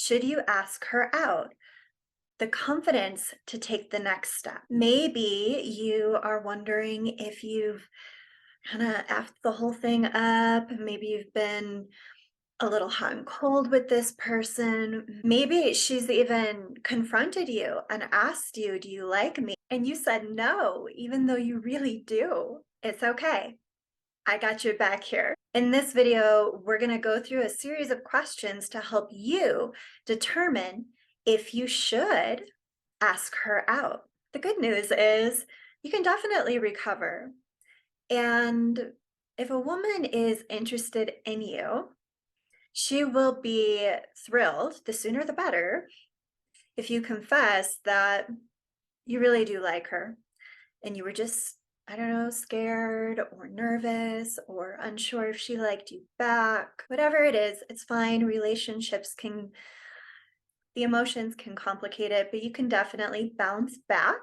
Should you ask her out? The confidence to take the next step. Maybe you are wondering if you've kind of effed the whole thing up. Maybe you've been a little hot and cold with this person. Maybe she's even confronted you and asked you, "Do you like me?" And you said no, even though you really do. It's okay. I got your back here. In this video, we're going to go through a series of questions to help you determine if you should ask her out. The good news is you can definitely recover. And if a woman is interested in you, she will be thrilled, the sooner the better, if you confess that you really do like her and you were just, I don't know, scared or nervous or unsure if she liked you back. Whatever it is, it's fine. Relationships can, the emotions can complicate it, but you can definitely bounce back.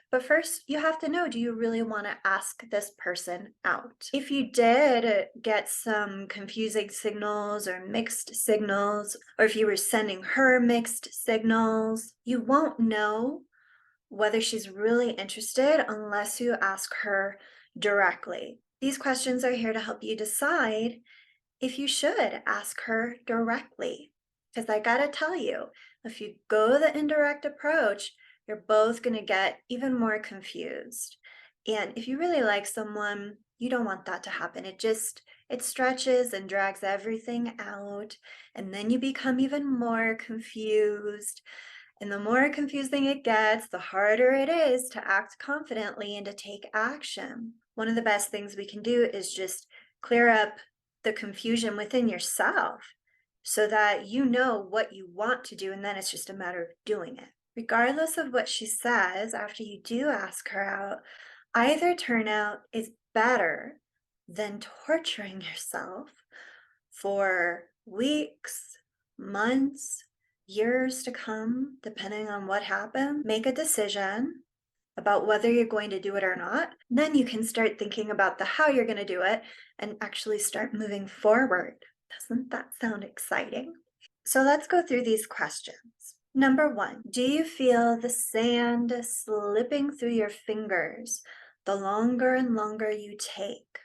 But first, you have to know, do you really want to ask this person out? If you did get some confusing signals or mixed signals, or if you were sending her mixed signals, you won't know whether she's really interested unless you ask her directly. These questions are here to help you decide if you should ask her directly. Because I gotta tell you, if you go the indirect approach, you're both gonna get even more confused. And if you really like someone, you don't want that to happen. It stretches and drags everything out, and then you become even more confused. And the more confusing it gets, the harder it is to act confidently and to take action. One of the best things we can do is just clear up the confusion within yourself so that you know what you want to do, and then it's just a matter of doing it. Regardless of what she says after you do ask her out, either turnout is better than torturing yourself for weeks, months, years to come, depending on what happened. Make a decision about whether you're going to do it or not. Then you can start thinking about the how you're going to do it and actually start moving forward. Doesn't that sound exciting? So let's go through these questions. Number 1, do you feel the sand slipping through your fingers the longer and longer you take?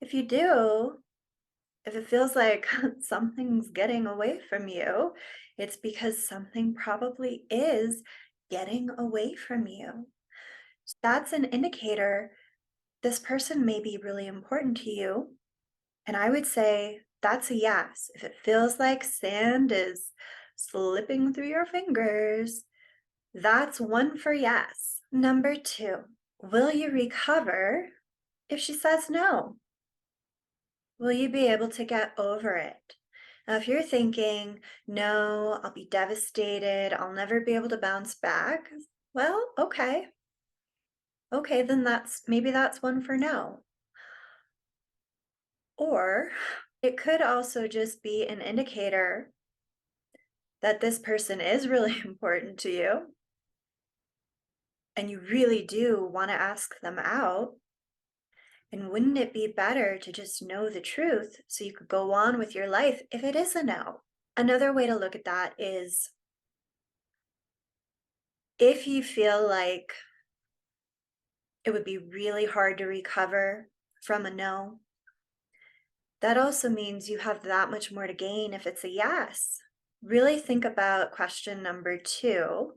If you do, if it feels like something's getting away from you, it's because something probably is getting away from you. That's an indicator this person may be really important to you. And I would say that's a yes. If it feels like sand is slipping through your fingers, that's one for yes. Number 2, will you recover if she says no? Will you be able to get over it? Now, if you're thinking, no, I'll be devastated, I'll never be able to bounce back, well, okay. Okay, then maybe that's one for no. Or it could also just be an indicator that this person is really important to you and you really do want to ask them out. And wouldn't it be better to just know the truth so you could go on with your life if it is a no? Another way to look at that is if you feel like it would be really hard to recover from a no, that also means you have that much more to gain if it's a yes. Really think about question number 2.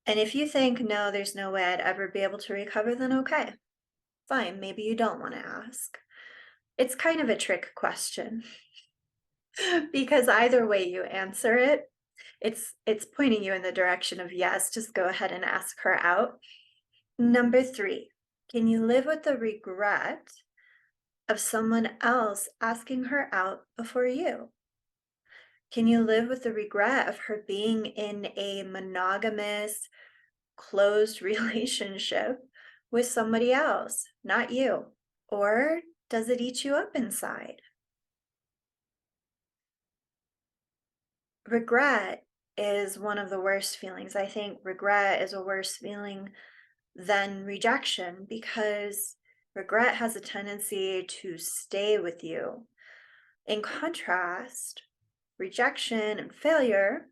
And if you think, no, there's no way I'd ever be able to recover, then okay, fine, maybe you don't want to ask. It's kind of a trick question because either way you answer it, it's pointing you in the direction of yes, just go ahead and ask her out. Number 3, can you live with the regret of someone else asking her out before you? Can you live with the regret of her being in a monogamous, closed relationship with somebody else, not you? Or does it eat you up inside? Regret is one of the worst feelings. I think regret is a worse feeling than rejection because regret has a tendency to stay with you. In contrast, rejection and failure,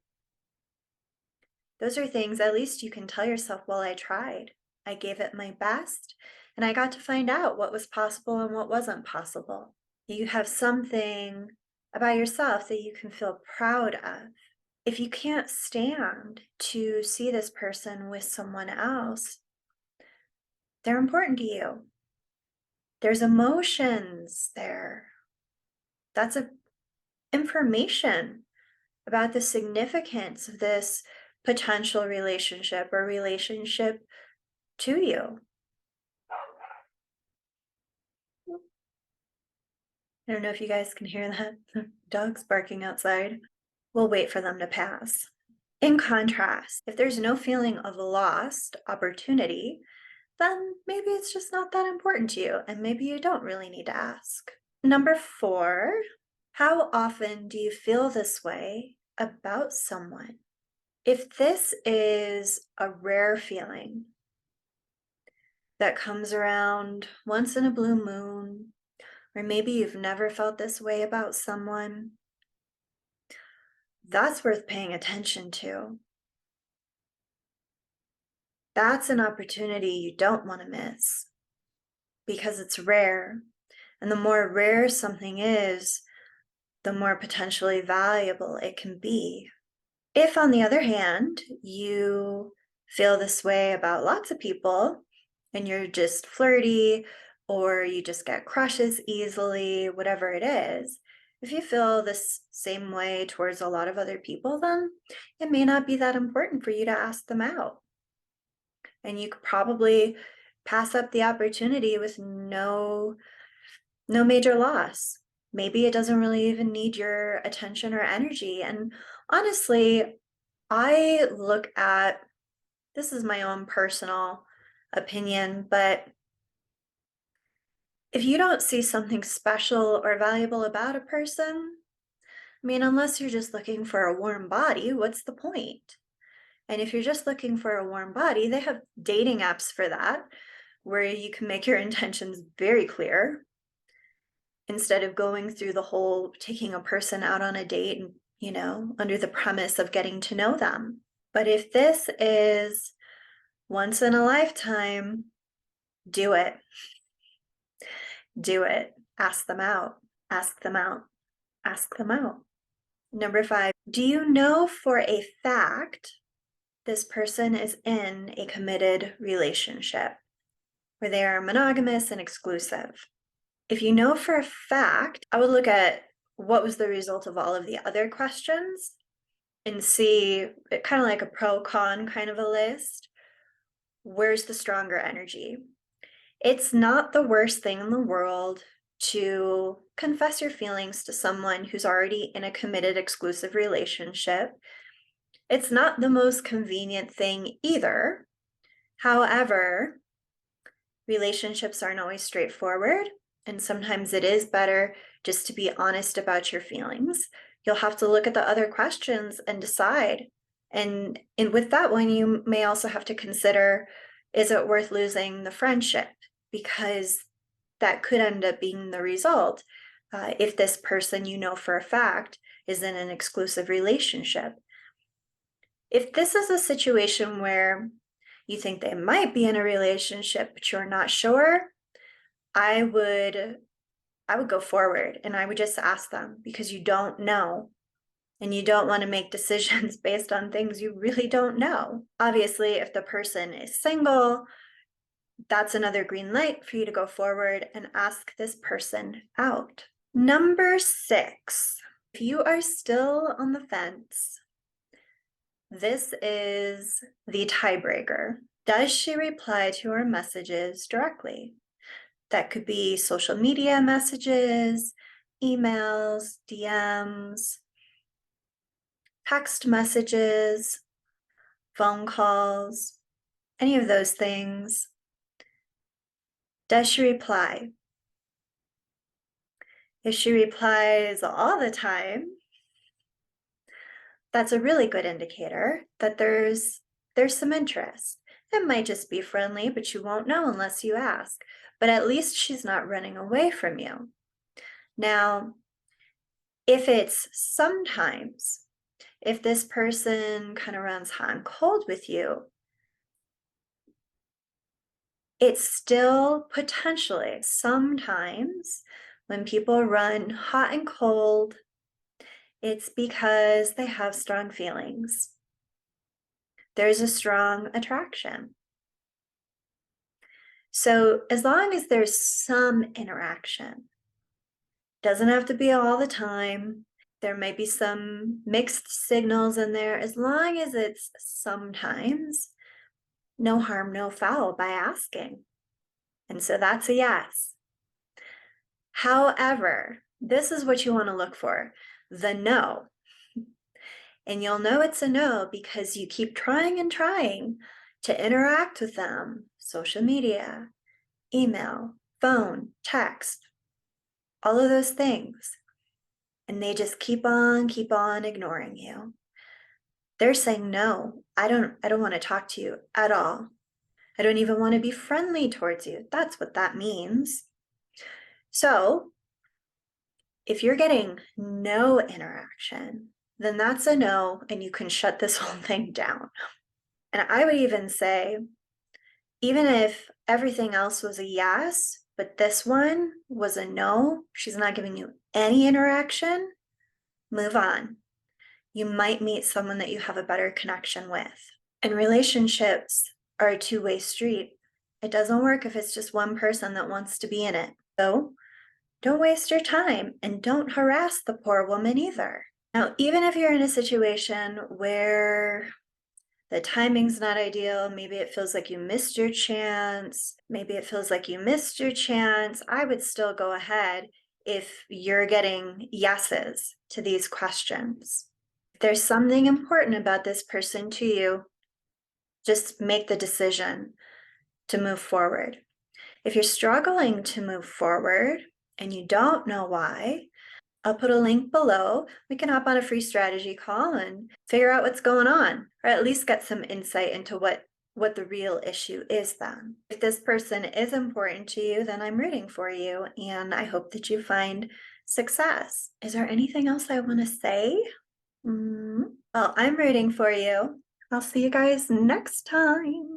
those are things at least you can tell yourself, well, I tried. I gave it my best, and I got to find out what was possible and what wasn't possible. You have something about yourself that you can feel proud of. If you can't stand to see this person with someone else, they're important to you. There's emotions there. That's information about the significance of this potential relationship or relationship to you. I don't know if you guys can hear that. Dogs barking outside. We'll wait for them to pass. In contrast, if there's no feeling of lost opportunity, then maybe it's just not that important to you, and maybe you don't really need to ask. Number 4, how often do you feel this way about someone? If this is a rare feeling that comes around once in a blue moon, or maybe you've never felt this way about someone, that's worth paying attention to. That's an opportunity you don't want to miss because it's rare. And the more rare something is, the more potentially valuable it can be. If, on the other hand, you feel this way about lots of people and you're just flirty or you just get crushes easily, whatever it is, if you feel this same way towards a lot of other people, then it may not be that important for you to ask them out. And you could probably pass up the opportunity with no major loss. Maybe it doesn't really even need your attention or energy. And honestly, I look at this is my own personal opinion, but if you don't see something special or valuable about a person, I mean, unless you're just looking for a warm body, what's the point? And if you're just looking for a warm body, they have dating apps for that, where you can make your intentions very clear instead of going through the whole taking a person out on a date and, under the premise of getting to know them. But if this is once in a lifetime, do it. Do it. Ask them out. Ask them out. Ask them out. Number 5, do you know for a fact this person is in a committed relationship where they are monogamous and exclusive? If you know for a fact, I would look at what was the result of all of the other questions and see kind of like a pro-con kind of a list. Where's the stronger energy? It's not the worst thing in the world to confess your feelings to someone who's already in a committed exclusive relationship. It's not the most convenient thing either. However, relationships aren't always straightforward, and sometimes it is better just to be honest about your feelings. You'll have to look at the other questions and decide. And with that one, you may also have to consider, is it worth losing the friendship? Because that could end up being the result if this person you know for a fact is in an exclusive relationship. If this is a situation where you think they might be in a relationship, but you're not sure, I would go forward and I would just ask them, because you don't know. And you don't want to make decisions based on things you really don't know. Obviously, if the person is single, that's another green light for you to go forward and ask this person out. Number 6, if you are still on the fence, this is the tiebreaker. Does she reply to her messages directly? That could be social media messages, emails, DMs, text messages, phone calls, any of those things. Does she reply? If she replies all the time, that's a really good indicator that there's some interest. It might just be friendly, but you won't know unless you ask. But at least she's not running away from you. Now, If it's sometimes, if this person kind of runs hot and cold with you, it's still potentially sometimes when people run hot and cold, it's because they have strong feelings. There's a strong attraction. So as long as there's some interaction, doesn't have to be all the time. There may be some mixed signals in there. As long as it's sometimes, no harm, no foul by asking. And so that's a yes. However, this is what you want to look for, the no. And you'll know it's a no because you keep trying and trying to interact with them, social media, email, phone, text, all of those things. And they just keep on ignoring you. They're saying, no, I don't want to talk to you at all. I don't even want to be friendly towards you. That's what that means. So if you're getting no interaction, then that's a no, and you can shut this whole thing down. And I would even say, even if everything else was a yes, but this one was a no, she's not giving you any interaction, move on. You might meet someone that you have a better connection with. And relationships are a two-way street. It doesn't work if it's just one person that wants to be in it. So don't waste your time and don't harass the poor woman either. Now, even if you're in a situation where the timing's not ideal, maybe it feels like you missed your chance, I would still go ahead if you're getting yeses to these questions. If there's something important about this person to you, just make the decision to move forward. If you're struggling to move forward and you don't know why, I'll put a link below. We can hop on a free strategy call and figure out what's going on, or at least get some insight into what the real issue is then. If this person is important to you, then I'm rooting for you, and I hope that you find success. Is there anything else I want to say? Well, I'm rooting for you. I'll see you guys next time.